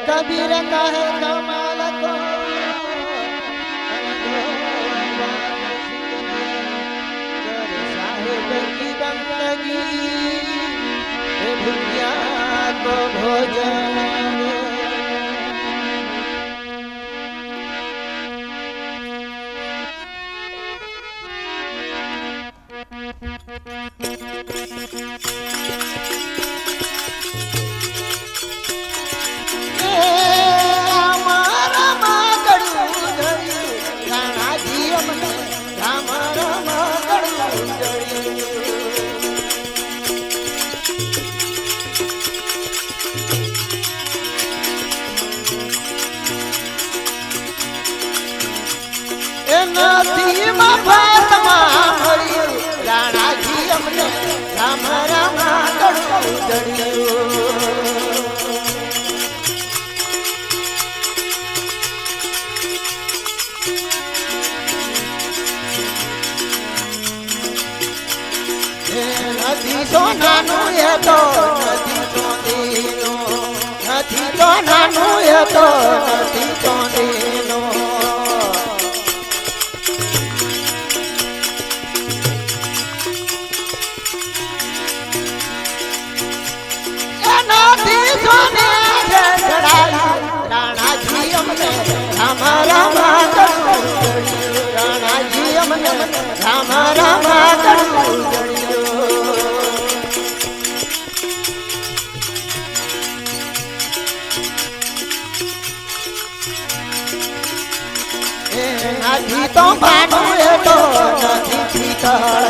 कबीर कहे कमाल को साहेब की बंदगी भूखिया को भोजन સોનાનું એ તો નથી ચોંદીનું નથી સોનાનું એ તો નથી ચોંદીનું એનાથી સોને ચડાયું રાણાજી અમને અમારા માતડું રાણાજી અમને અમારા માતડું નથી તો માનું એ તો નથી પીતળ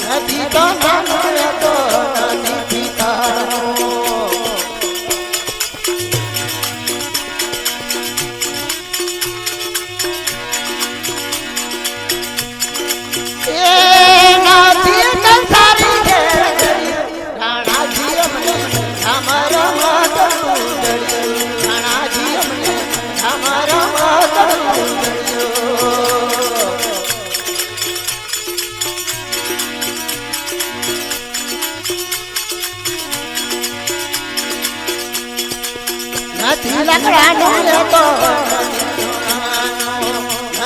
નથી તો માનું એ તો નથી પીતળ એ નથી કંસારી છે રાણાજી અમને અમારા માતડું જડ્યું રાણાજી અમને અમારા માતડું નથી લકડાનું એ તો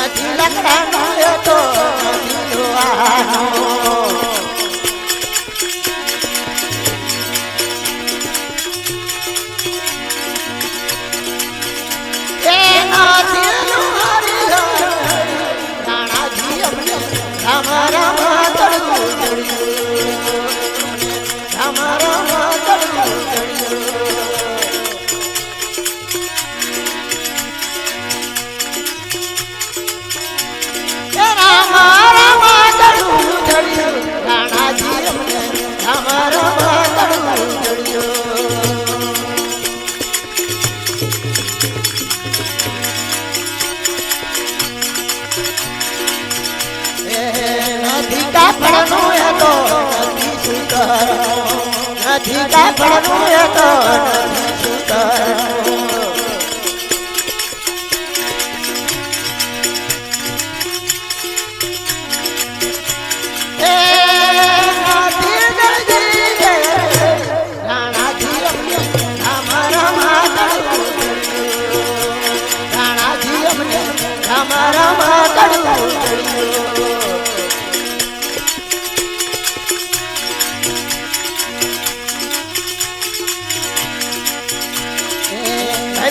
નથી લકડાનું એ તો નથી લોહાનું એ નથી લુહારી રાણાજી અમને અમારા માતડું જડ્યું અમારા માતડું જડ્યું નથી કાપડનું એ તો નથી સૂતર રાણાજી અમને અમારા માતડું રાણાજી અમને અમારા માતડું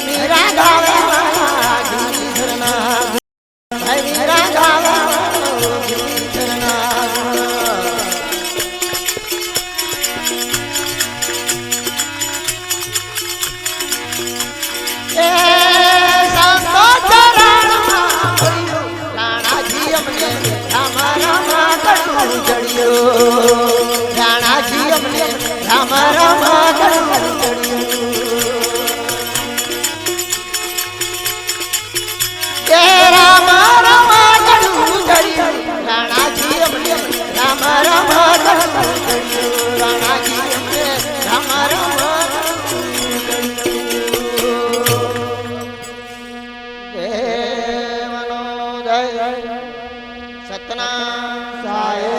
मीरा गावा गिरिधरना मीरा गावा गिरिधरना ए संतो चरण राणाजी अમને અમારા માતડું જડ્યું રાણાજી અમને અમારા માતડું જડ્યું રાણાજી અમને અમારા માતડું જડ્યું રાણાજી અમને અમારા માતડું દેવનો જય સતના સાહેબ